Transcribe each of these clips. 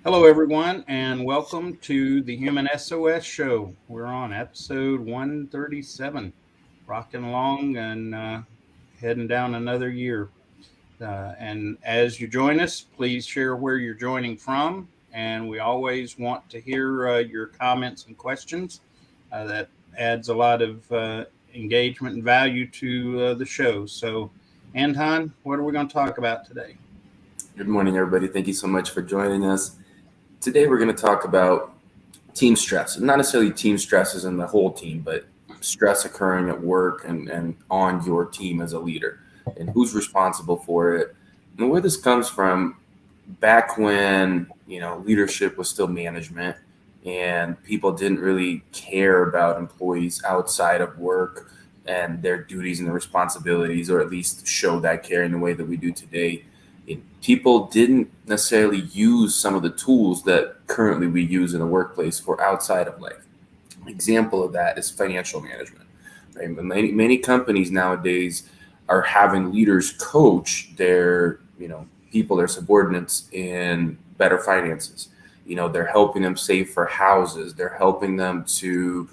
Hello, everyone, and welcome to the Human SOS Show. We're on episode 137, rocking along and heading down another year. And as you join us, please share where you're joining from. And we always want to hear your comments and questions. That adds a lot of engagement and value to the show. So, Anton, what are we going to talk about today? Good morning, everybody. Thank you so much for joining us. Today, we're going to talk about team stress. Not necessarily team stresses in the whole team, but stress occurring at work and on your team as a leader, and who's responsible for it, and where this comes from. Back when leadership was still management, and people didn't really care about employees outside of work and their duties and their responsibilities, or at least show that care in the way that we do today. People didn't necessarily use some of the tools that currently we use in the workplace for outside of life. An example of that is financial management. Right? Many companies nowadays are having leaders coach their people, their subordinates, in better finances. They're helping them save for houses. They're helping them to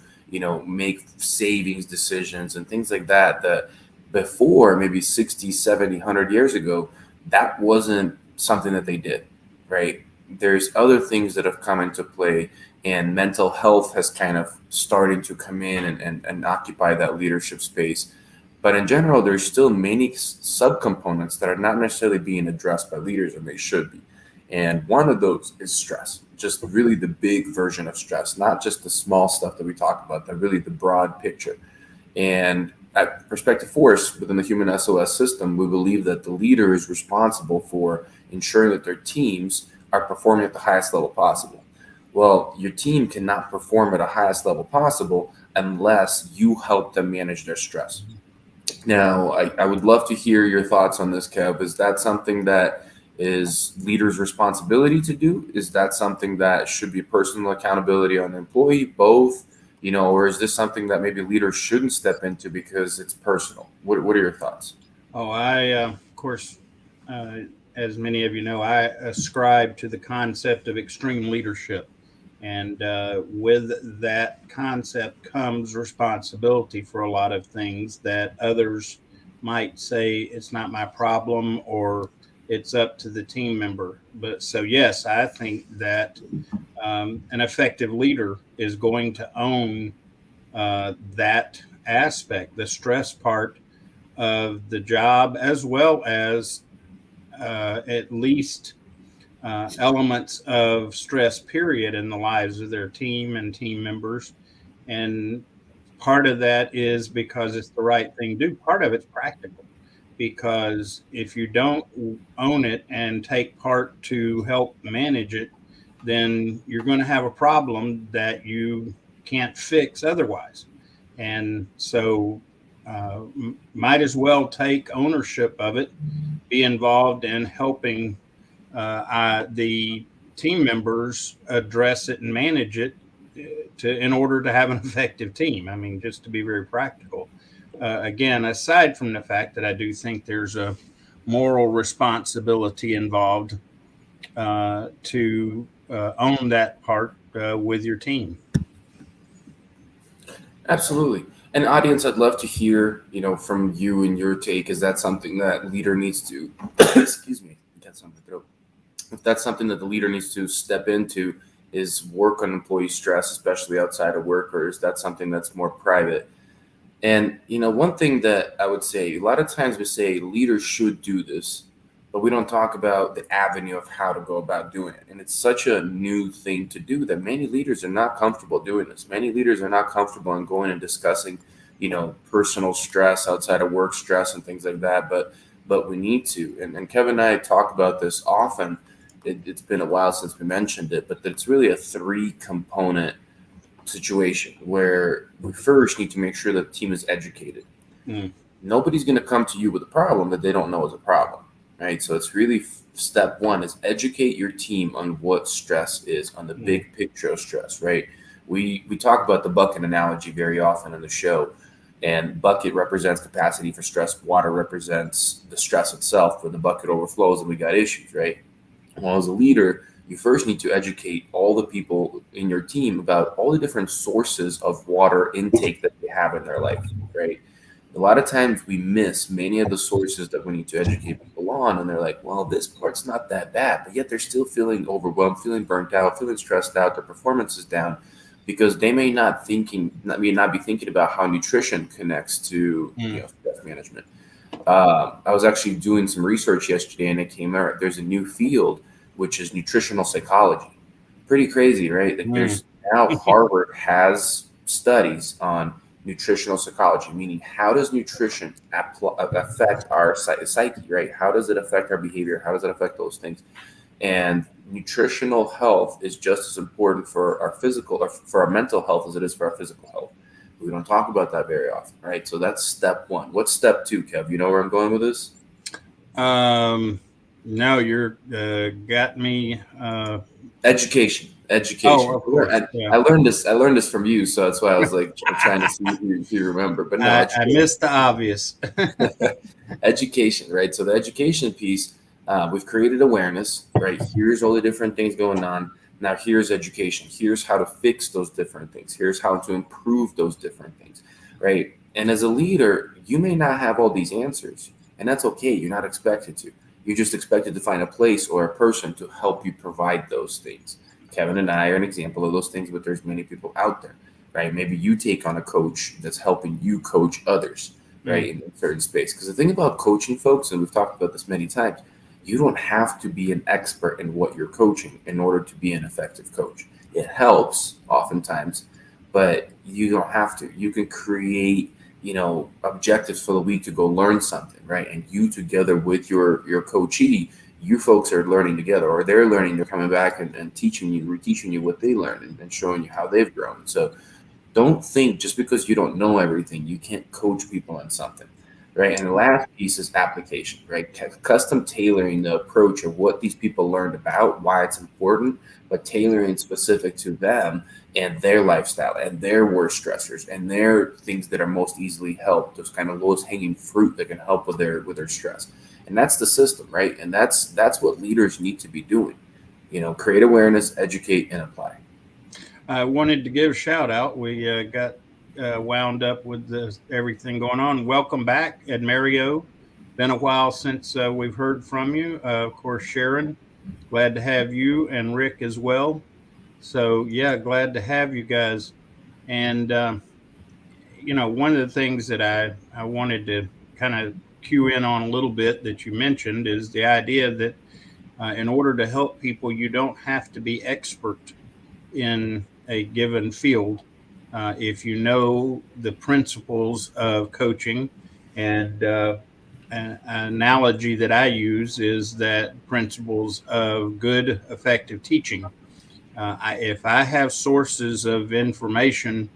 make savings decisions and things like that. That before, maybe 60, 70, 100 years ago, that wasn't something that they did, right? There's other things that have come into play, and mental health has kind of started to come in and occupy that leadership space. But in general, there's still many subcomponents that are not necessarily being addressed by leaders, and they should be. And one of those is stress, just really the big version of stress, not just the small stuff that we talk about, but really the broad picture. And at Perspective Force, within the Human SOS system, we believe that the leader is responsible for ensuring that their teams are performing at the highest level possible. Well, your team cannot perform at the highest level possible unless you help them manage their stress. Now, I would love to hear your thoughts on this, Kev. Is that something that is leaders' responsibility to do? Is that something that should be personal accountability on the employee? Both? Or is this something that maybe leaders shouldn't step into because it's personal? What are your thoughts? Oh, of course, uh, as many of you know, I ascribe to the concept of extreme leadership. And with that concept comes responsibility for a lot of things that others might say it's not my problem or it's up to the team member. But so, yes, I think that an effective leader is going to own that aspect, the stress part of the job, as well as at least elements of stress, period, in the lives of their team and team members. And part of that is because it's the right thing to do. Part of it's practical because if you don't own it and take part to help manage it, then you're going to have a problem that you can't fix otherwise. And so, might as well take ownership of it, be involved in helping the team members address it and manage it in order to have an effective team. I mean, just to be very practical. Again, aside from the fact that I do think there's a moral responsibility involved to own that part with your team. Absolutely. And audience, I'd love to hear, from you and your take. Is that something that leader needs to, excuse me, got something to throat. If that's something that the leader needs to step into, is work on employee stress, especially outside of work, or is that something that's more private? And one thing that I would say, a lot of times we say leaders should do this, but we don't talk about the avenue of how to go about doing it. And it's such a new thing to do that many leaders are not comfortable doing this. Many leaders are not comfortable in going and discussing, personal stress outside of work stress and things like that. But we need to. And Kevin and I talk about this often. It's been a while since we mentioned it, but it's really a three component situation where we first need to make sure that the team is educated. Mm. Nobody's going to come to you with a problem that they don't know is a problem, right? So it's really step one is educate your team on what stress is, on the big picture of stress, right? We talk about the bucket analogy very often in the show, and bucket represents capacity for stress. Water represents the stress itself, where the bucket overflows and we got issues, right? Well, as a leader, you first need to educate all the people in your team about all the different sources of water intake that they have in their life, right? A lot of times we miss many of the sources that we need to educate people on, and they're like, well, this part's not that bad, but yet they're still feeling overwhelmed, feeling burnt out, feeling stressed out, their performance is down because they may not be thinking about how nutrition connects to stress management. I was actually doing some research yesterday, and it came out. There's a new field, which is nutritional psychology. Pretty crazy, right? Like there's now Harvard has studies on nutritional psychology, meaning how does nutrition affect our psyche, right? How does it affect our behavior? How does it affect those things? And nutritional health is just as important for our physical or for our mental health as it is for our physical health. We don't talk about that very often, right? So that's step one. What's step two, Kev? You know where I'm going with this? No, you're got me. Education. Oh, of course. I learned this from you, so that's why I was like trying to see if you remember. But no, I missed the obvious. Education, right? So the education piece, we've created awareness, right? Here's all the different things going on. Now here's education. Here's how to fix those different things. Here's how to improve those different things, right? And as a leader, you may not have all these answers, and that's okay. You're not expected to. You're just expected to find a place or a person to help you provide those things. Kevin and I are an example of those things, but there's many people out there, right? Maybe you take on a coach that's helping you coach others, right, in a certain space. Because the thing about coaching, folks, and we've talked about this many times, you don't have to be an expert in what you're coaching in order to be an effective coach. It helps oftentimes, but you don't have to. You can create, objectives for the week to go learn something, right? And you together with your coachee, you folks are learning together, or they're learning, they're coming back and reteaching you what they learned and showing you how they've grown. So don't think just because you don't know everything, you can't coach people on something. Right. And the last piece is application, right? Custom tailoring the approach of what these people learned about, why it's important, but tailoring specific to them and their lifestyle and their worst stressors and their things that are most easily helped, those kind of lowest hanging fruit that can help with their stress. And that's the system, right? And that's what leaders need to be doing. Create awareness, educate, and apply. I wanted to give a shout out. We got wound up with everything going on. Welcome back, Ed Mario. Been a while since we've heard from you. Of course, Sharon, glad to have you, and Rick as well. So yeah, glad to have you guys. And one of the things that I wanted to kind of cue in on a little bit that you mentioned is the idea that in order to help people, you don't have to be expert in a given field. If you know the principles of coaching, and an analogy that I use is that principles of good, effective teaching. If I have sources of information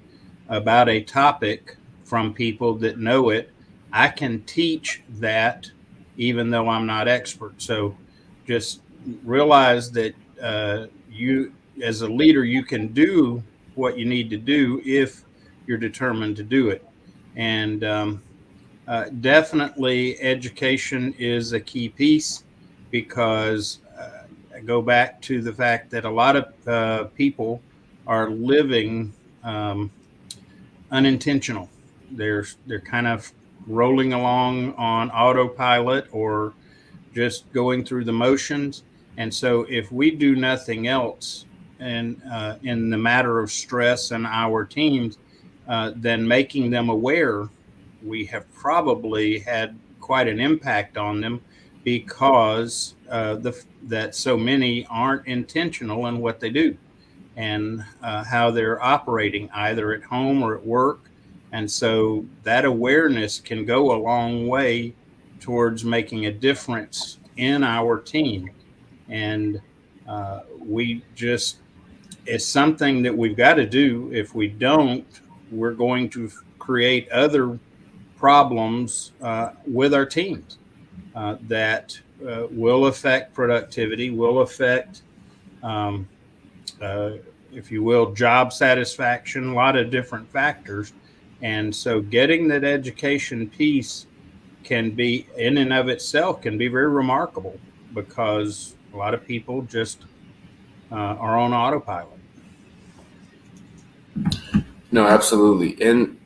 about a topic from people that know it, I can teach that even though I'm not expert. So just realize that you, as a leader, you can do what you need to do if you're determined to do it. And definitely education is a key piece, because I go back to the fact that a lot of people are living unintentional. They're kind of rolling along on autopilot or just going through the motions. And so if we do nothing else in the matter of stress in our teams, then making them aware, we have probably had quite an impact on them, because that so many aren't intentional in what they do and how they're operating either at home or at work. And so that awareness can go a long way towards making a difference in our team. And it's something that we've got to do. If we don't, we're going to create other problems with our teams that will affect productivity, will affect, if you will, job satisfaction, a lot of different factors. And so getting that education piece can be, in and of itself, can be very remarkable, because a lot of people just are on autopilot. No, absolutely. And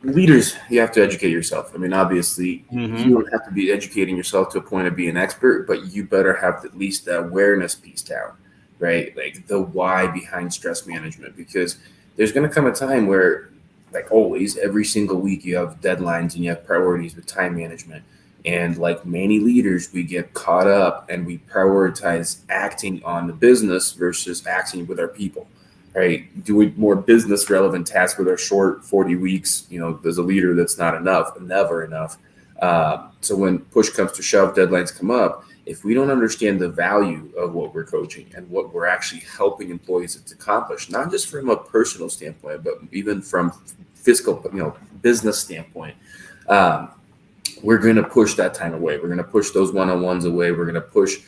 leaders, you have to educate yourself. I mean, obviously, Mm-hmm. you don't have to be educating yourself to a point of being an expert, but you better have at least the awareness piece down, right? Like the why behind stress management, because there's going to come a time where, like always, every single week you have deadlines and you have priorities with time management. And like many leaders, we get caught up and we prioritize acting on the business versus acting with our people, right? Doing more business relevant tasks with our short 40 weeks, as a leader, that's not enough, never enough. So when push comes to shove, deadlines come up. If we don't understand the value of what we're coaching and what we're actually helping employees to accomplish, not just from a personal standpoint, but even from fiscal, business standpoint, um, we're going to push that time away. We're going to push those one-on-ones away. We're going to push,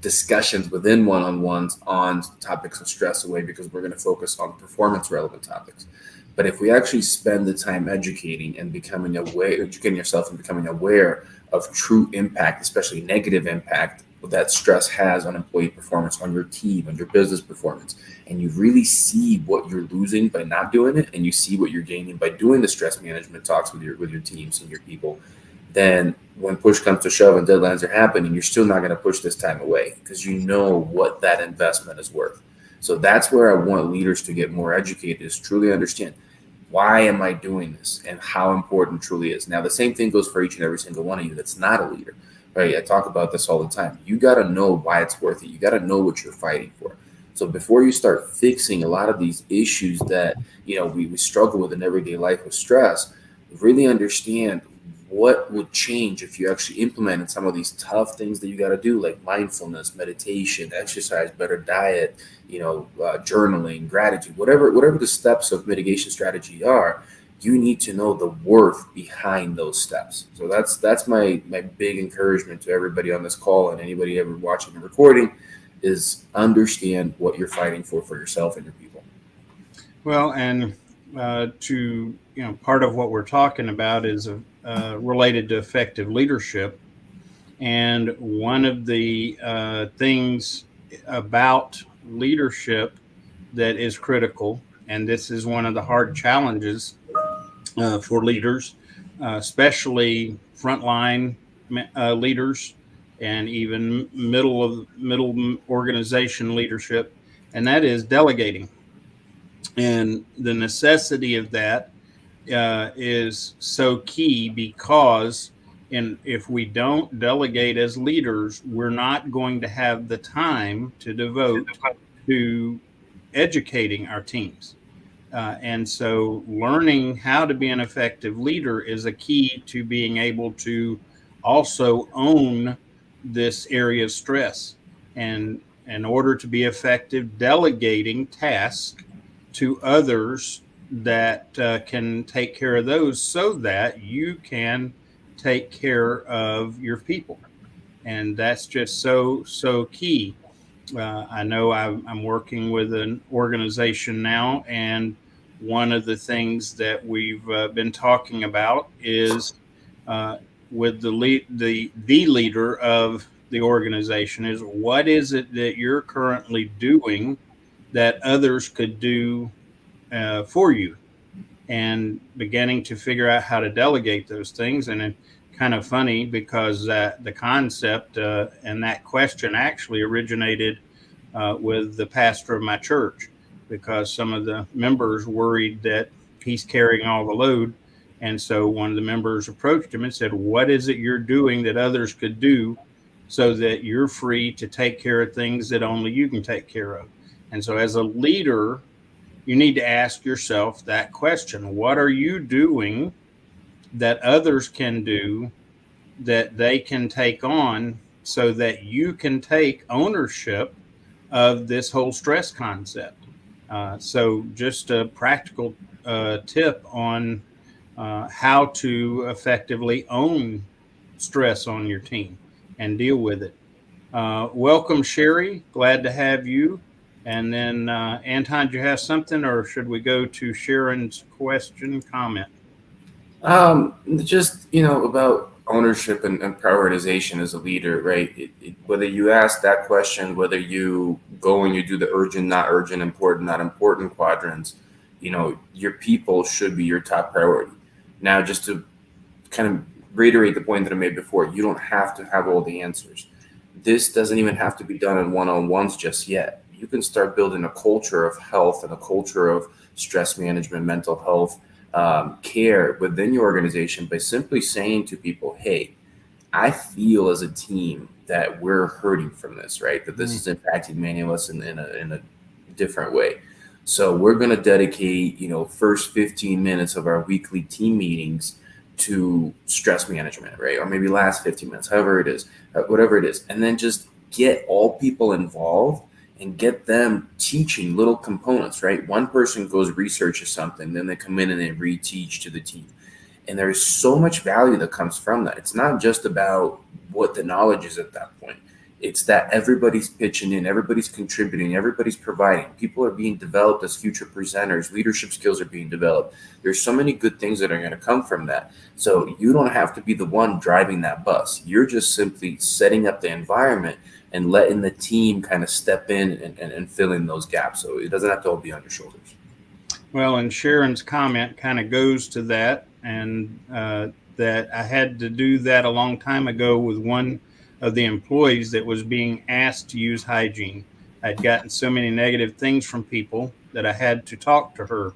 discussions within one-on-ones on topics of stress away because we're going to focus on performance relevant topics. But if we actually spend the time educating and educating yourself and becoming aware of true impact, especially negative impact that stress has on employee performance, on your team, on your business performance, and you really see what you're losing by not doing it, and you see what you're gaining by doing the stress management talks with your teams and your people, then when push comes to shove and deadlines are happening, you're still not going to push this time away because you know what that investment is worth. So that's where I want leaders to get more educated, is truly understand, why am I doing this and how important it truly is. Now, the same thing goes for each and every single one of you that's not a leader, right? I talk about this all the time. You got to know why it's worth it. You got to know what you're fighting for. So before you start fixing a lot of these issues that, we struggle with in everyday life with stress, really understand what would change if you actually implemented some of these tough things that you got to do, like mindfulness, meditation, exercise, better diet, journaling, gratitude, whatever the steps of mitigation strategy are. You need to know the worth behind those steps. So that's my big encouragement to everybody on this call and anybody ever watching the recording, is understand what you're fighting for yourself and your people. Well, and to part of what we're talking about is related to effective leadership, and one of the things about leadership that is critical, and this is one of the hard challenges for leaders, especially frontline leaders and even middle organization leadership, and that is delegating. And the necessity of that is so key because if we don't delegate as leaders, we're not going to have the time to devote to educating our teams. And so learning how to be an effective leader is a key to being able to also own this area of stress. And in order to be effective, delegating tasks to others that can take care of those so that you can take care of your people. And that's just so key. I know I'm working with an organization now, and one of the things that we've been talking about is with the leader of the organization is, what is it that you're currently doing that others could do for you, and beginning to figure out how to delegate those things. And it kind of funny because the concept and that question actually originated with the pastor of my church, because some of the members worried that he's carrying all the load. And so one of the members approached him and said, what is it you're doing that others could do so that you're free to take care of things that only you can take care of? And so as a leader, you need to ask yourself that question. What are you doing that others can do that they can take on so that you can take ownership of this whole stress concept? So just a practical tip on how to effectively own stress on your team and deal with it. Welcome, Sherry. Glad to have you. And then, Anton, do you have something, or should we go to Sharon's question comment? Just about ownership and prioritization as a leader, right? Whether you ask that question, whether you go and you do the urgent, not urgent, important, not important quadrants, your people should be your top priority. Now, just to kind of reiterate the point that I made before, you don't have to have all the answers. This doesn't even have to be done in one-on-ones just yet. You can start building a culture of health and a culture of stress management, mental health, care within your organization by simply saying to people, hey, I feel as a team that we're hurting from this, right? That this is impacting many of us in a different way. So we're going to dedicate, first 15 minutes of our weekly team meetings to stress management, right? Or maybe last 15 minutes, however it is, whatever it is. And then just get all people involved and get them teaching little components, right? One person goes researches something, then they come in and they reteach to the team. And there's so much value that comes from that. It's not just about what the knowledge is at that point. It's that everybody's pitching in, everybody's contributing, everybody's providing. People are being developed as future presenters. Leadership skills are being developed. There's so many good things that are going to come from that. So you don't have to be the one driving that bus. You're just simply setting up the environment and letting the team kind of step in and fill in those gaps. So it doesn't have to all be on your shoulders. Well, and Sharon's comment kind of goes to that, and that I had to do that a long time ago with one of the employees that was being asked to use hygiene. I'd gotten so many negative things from people that I had to talk to her.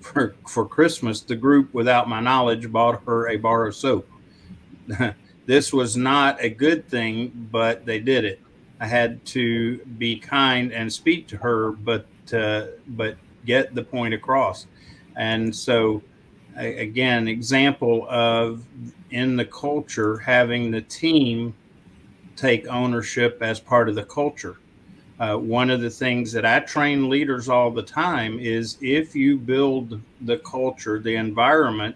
For Christmas, the group, without my knowledge, bought her a bar of soap. This was not a good thing, but they did it. I had to be kind and speak to her, but get the point across. And so, again, example of in the culture, having the team take ownership as part of the culture. One of the things that I train leaders all the time is if you build the culture, the environment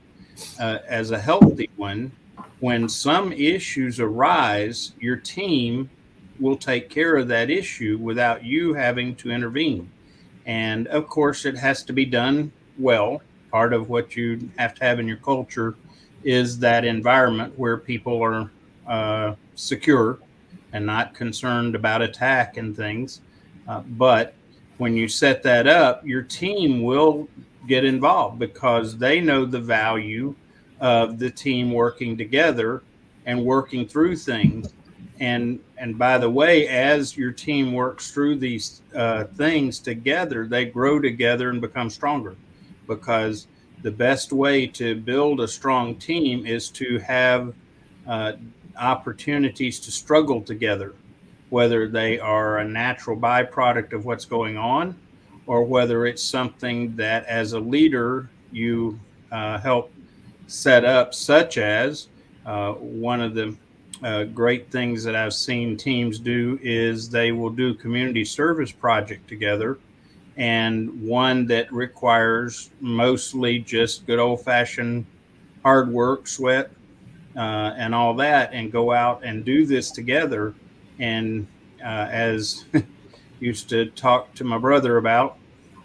as a healthy one, when some issues arise, your team will take care of that issue without you having to intervene. And of course, it has to be done well. Part of what you have to have in your culture is that environment where people are secure and not concerned about attack and things. But when you set that up, your team will get involved because they know the value of the team working together and working through things. And by the way, as your team works through these things together, they grow together and become stronger, because the best way to build a strong team is to have opportunities to struggle together, whether they are a natural byproduct of what's going on, or whether it's something that as a leader you help set up, such as one of the great things that I've seen teams do is they will do community service project together, and one that requires mostly just good old-fashioned hard work, sweat, and all that, and go out and do this together. And as used to talk to my brother about,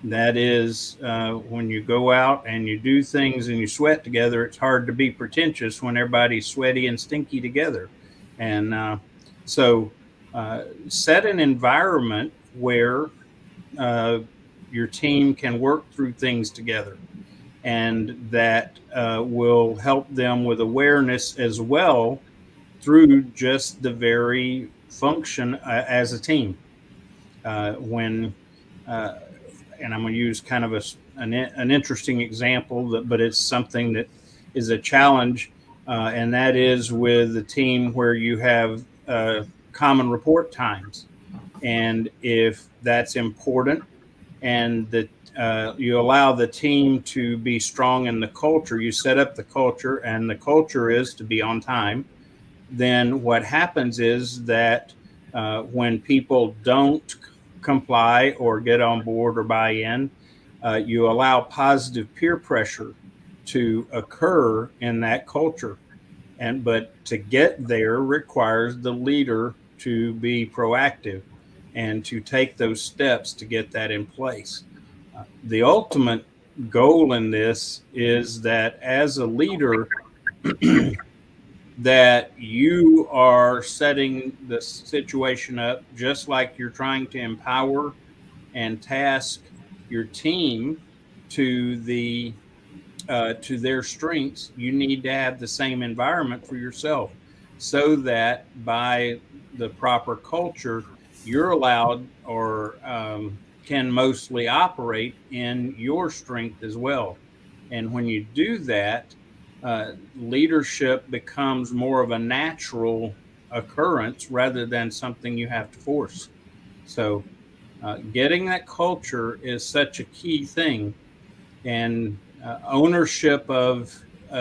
that is when you go out and you do things and you sweat together, it's hard to be pretentious when everybody's sweaty and stinky together. And so set an environment where your team can work through things together, and that will help them with awareness as well through just the very function as a team. And I'm going to use kind of an interesting example, but it's something that is a challenge, and that is with the team where you have common report times. And if that's important, and that you allow the team to be strong in the culture, you set up the culture, and the culture is to be on time, then what happens is that when people don't comply or get on board or buy in, you allow positive peer pressure to occur in that culture. But to get there requires the leader to be proactive and to take those steps to get that in place. The ultimate goal in this is that as a leader, that you are setting the situation up just like you're trying to empower and task your team to to their strengths. You need to have the same environment for yourself, so that by the proper culture, you're allowed or can mostly operate in your strength as well. And when you do that, leadership becomes more of a natural occurrence rather than something you have to force. So, getting that culture is such a key thing, and ownership of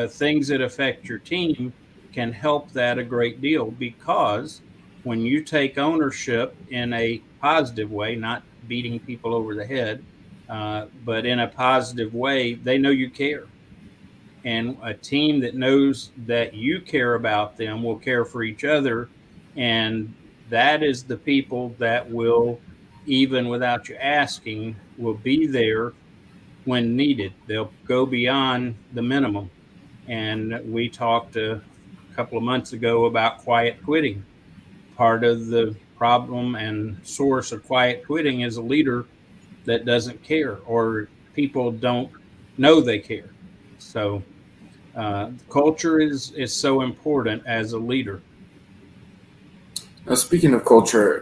things that affect your team can help that a great deal, because when you take ownership in a positive way, not beating people over the head, but in a positive way, they know you care. And a team that knows that you care about them will care for each other. And that is the people that will, even without you asking, will be there when needed. They'll go beyond the minimum. And we talked a couple of months ago about quiet quitting. Part of the problem and source of quiet quitting is a leader that doesn't care, or people don't know they care. So culture is so important as a leader. Now, speaking of culture,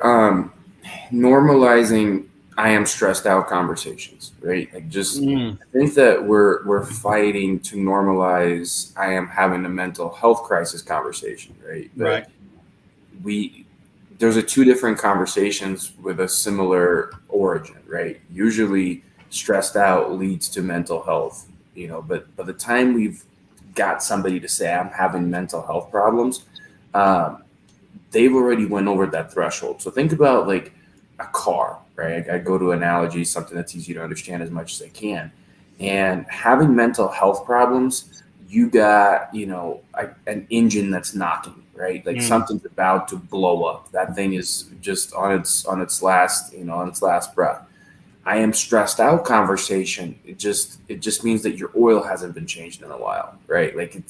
normalizing I am stressed out conversations, right? Like just Mm, I think that we're fighting to normalize I am having a mental health crisis conversation, right? But right. we there's a two different conversations with a similar origin, right? Usually stressed out leads to mental health, but by the time we've got somebody to say I'm having mental health problems, um, they've already went over that threshold. So think about like a car, right? I go to analogy, something that's easy to understand as much as I can. And having mental health problems, you got, an engine that's knocking, right? Like Mm, something's about to blow up. That thing is just on its last, on its last breath. I am stressed out conversation. It just means that your oil hasn't been changed in a while, right? Like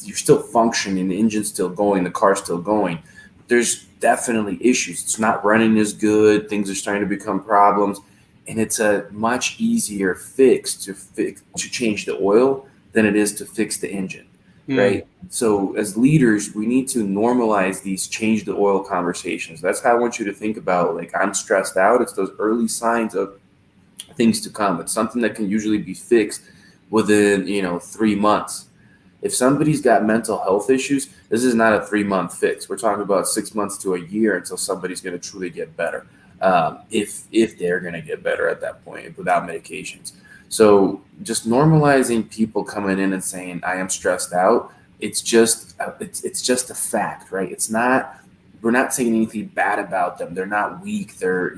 you're still functioning, the engine's still going, the car's still going. There's definitely issues. It's not running as good. Things are starting to become problems, and it's a much easier fix to change the oil than it is to fix the engine, mm, right? So as leaders, we need to normalize these change the oil conversations. That's how I want you to think about like I'm stressed out. It's those early signs of things to come. It's something that can usually be fixed within 3 months. If somebody's got mental health issues, this is not a 3 month fix. We're talking about 6 months to a year until somebody's going to truly get better. If they're going to get better at that point without medications. So just normalizing people coming in and saying I am stressed out. It's just a fact, right? It's not. We're not saying anything bad about them. They're not weak. They're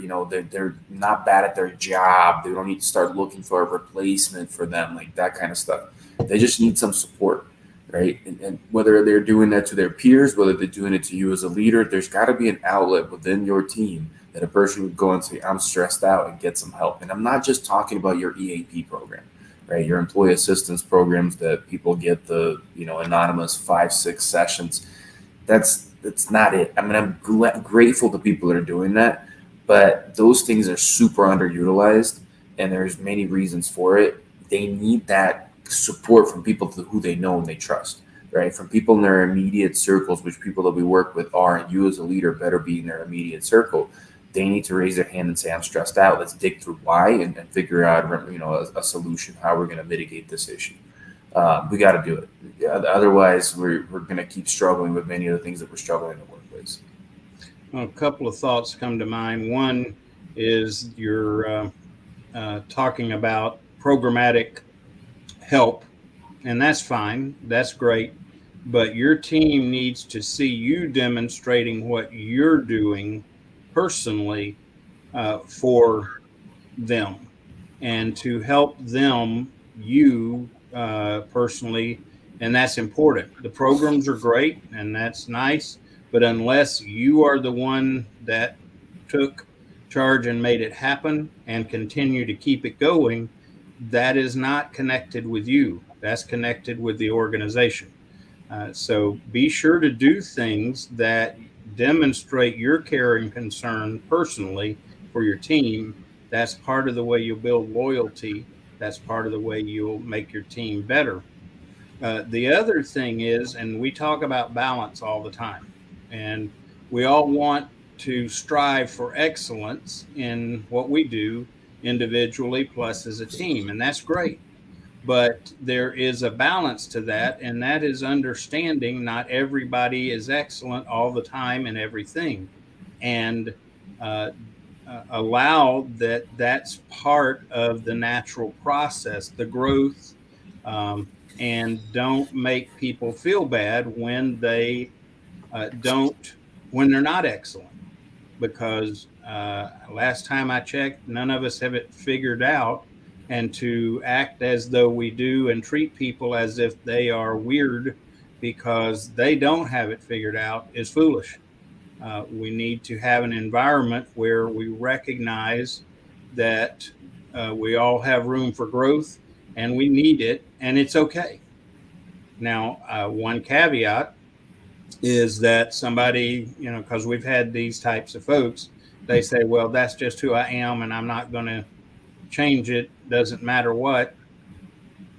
not bad at their job. They don't need to start looking for a replacement for them, like that kind of stuff. They just need some support, right? And whether they're doing that to their peers, whether they're doing it to you as a leader, there's got to be an outlet within your team that a person can go and say, I'm stressed out and get some help. And I'm not just talking about your EAP program, right? Your employee assistance programs that people get the, anonymous 5-6 sessions. That's not it. I mean, I'm grateful to people that are doing that, but those things are super underutilized, and there's many reasons for it. They need that support from people who they know and they trust, right? From people in their immediate circles, which people that we work with are, and you as a leader better be in their immediate circle. They need to raise their hand and say, I'm stressed out. Let's dig through why and figure out, a solution, how we're going to mitigate this issue. We got to do it. Yeah, otherwise, we're going to keep struggling with many of the things that we're struggling in the workplace. well, a couple of thoughts come to mind. One is you're talking about programmatic help, and that's fine. That's great. But your team needs to see you demonstrating what you're doing personally for them, and to help them, you personally. And that's important. The programs are great and that's nice, but unless you are the one that took charge and made it happen and continue to keep it going, that is not connected with you. That's connected with the organization. So be sure to do things that demonstrate your care and concern personally for your team. That's part of the way you'll build loyalty. That's part of the way you'll make your team better. The other thing is, and we talk about balance all the time, and we all want to strive for excellence in what we do individually plus as a team, and that's great. But there is a balance to that, and that is understanding not everybody is excellent all the time in everything, and uh, allow that that's part of the natural process, the growth, um, and don't make people feel bad when they don't, when they're not excellent. Because last time I checked, none of us have it figured out. And to act as though we do and treat people as if they are weird because they don't have it figured out is foolish. We need to have an environment where we recognize that we all have room for growth and we need it, and it's okay. Now, one caveat is that somebody, because we've had these types of folks, they say, well, that's just who I am and I'm not going to change it, doesn't matter what.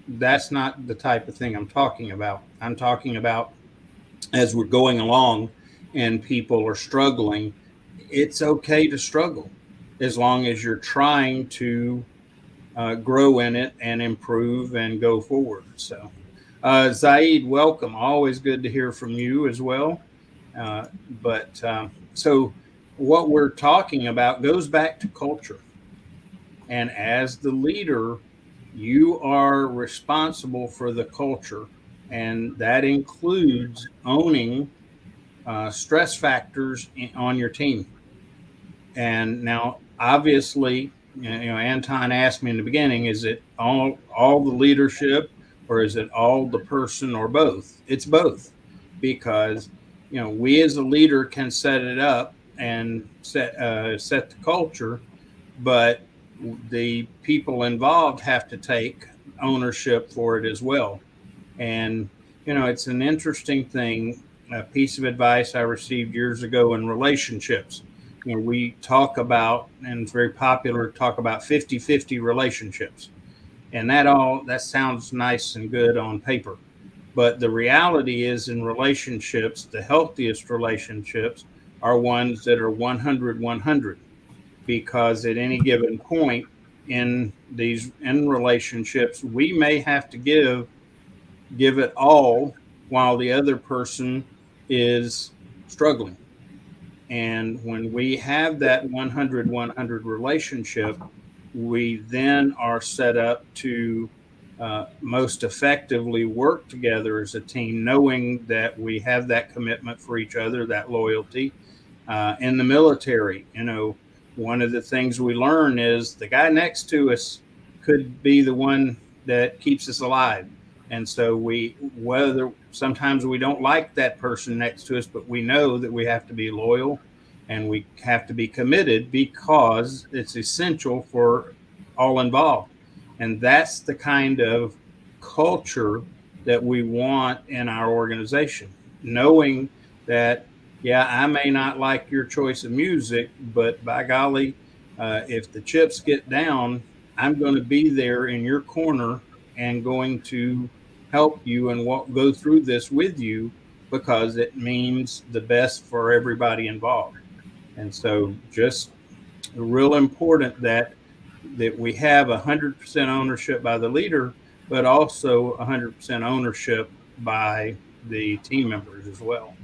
That's not the type of thing I'm talking about. I'm talking about as we're going along and people are struggling, it's okay to struggle as long as you're trying to grow in it and improve and go forward. So, Zaid, welcome. Always good to hear from you as well. So, what we're talking about goes back to culture. And as the leader, you are responsible for the culture, and that includes owning stress factors on your team. And now, obviously, Anton asked me in the beginning, is it all the leadership, or is it all the person, or both? It's both, because we as a leader can set it up and set the culture, but the people involved have to take ownership for it as well. And it's an interesting thing. A piece of advice I received years ago in relationships. We talk about, and it's very popular to talk about 50-50 relationships. And that sounds nice and good on paper. But the reality is, in relationships, the healthiest relationships are ones that are 100-100, because at any given point in relationships, we may have to give it all while the other person is struggling. And when we have that 100-100 relationship, we then are set up to most effectively work together as a team, knowing that we have that commitment for each other, that loyalty. In the military, one of the things we learn is the guy next to us could be the one that keeps us alive. And so whether sometimes we don't like that person next to us, but we know that we have to be loyal and we have to be committed because it's essential for all involved. And that's the kind of culture that we want in our organization, knowing that, yeah, I may not like your choice of music, but by golly, if the chips get down, I'm going to be there in your corner and going to help you and go through this with you, because it means the best for everybody involved. And so, just real important that we have 100% ownership by the leader, but also 100% ownership by the team members as well.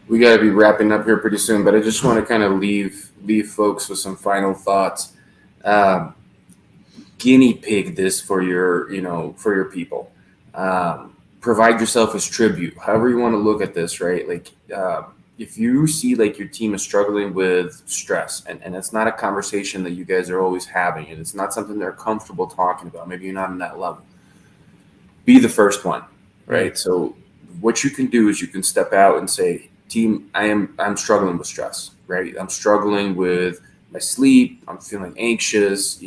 We got to be wrapping up here pretty soon, but I just want to kind of leave folks with some final thoughts. Guinea pig this for your people. Provide yourself as tribute, however you want to look at this, right? Like, if you see like your team is struggling with stress, and it's not a conversation that you guys are always having, and it's not something they're comfortable talking about, maybe you're not on that level, be the first one, right? So what you can do is you can step out and say, team, I'm struggling with stress, right? I'm struggling with my sleep. I'm feeling anxious,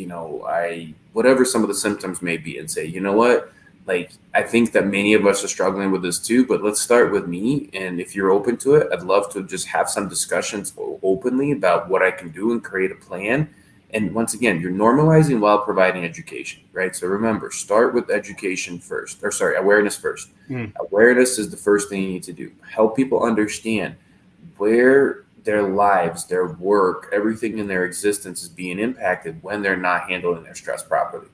whatever some of the symptoms may be, and say, you know what? like, I think that many of us are struggling with this too, but let's start with me. And if you're open to it, I'd love to just have some discussions openly about what I can do and create a plan. And once again, you're normalizing while providing education, right? So remember, start with education first, or sorry, awareness first. Awareness is the first thing you need to do. Help people understand where their lives, their work, everything in their existence is being impacted when they're not handling their stress properly.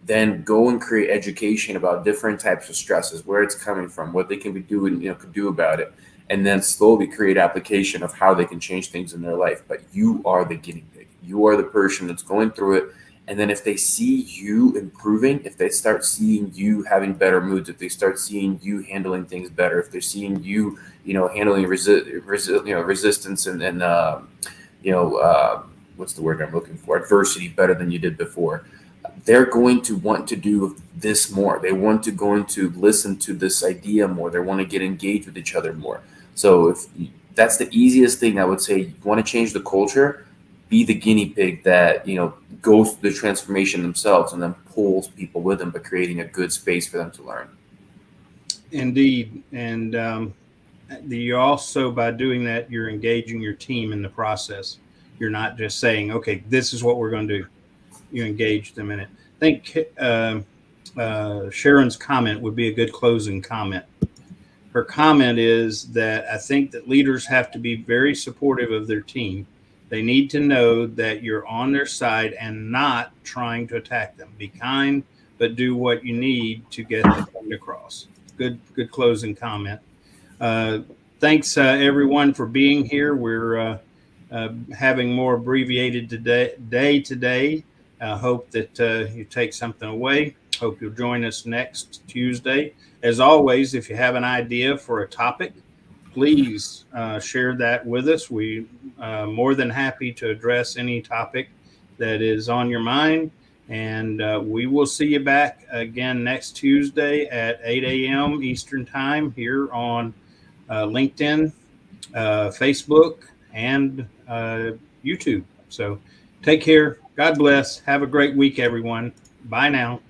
Then go and create education about different types of stresses, where it's coming from, what they can be doing, could do about it, and then slowly create application of how they can change things in their life. But you are the guinea pig. You are the person that's going through it. And then if they see you improving, if they start seeing you having better moods, if they start seeing you handling things better, if they're seeing you, handling resistance and what's the word I'm looking for? Adversity better than you did before. They're going to want to do this more. They want to going to listen to this idea more. They want to get engaged with each other more. So if that's the easiest thing, I would say, you want to change the culture, be the guinea pig that, goes through the transformation themselves and then pulls people with them, but creating a good space for them to learn. Indeed. And you also, by doing that, you're engaging your team in the process. You're not just saying, okay, this is what we're going to do. You engage them in it. I think Sharon's comment would be a good closing comment. Her comment is that I think that leaders have to be very supportive of their team. They need to know that you're on their side and not trying to attack them. Be kind, but do what you need to get the point across. Good closing comment. Thanks, everyone, for being here. We're having more abbreviated day today. I hope that you take something away. Hope you'll join us next Tuesday. As always, if you have an idea for a topic, please share that with us. We more than happy to address any topic that is on your mind. And we will see you back again next Tuesday at 8 a.m. Eastern Time here on LinkedIn, Facebook, and YouTube. So take care. God bless. Have a great week, everyone. Bye now.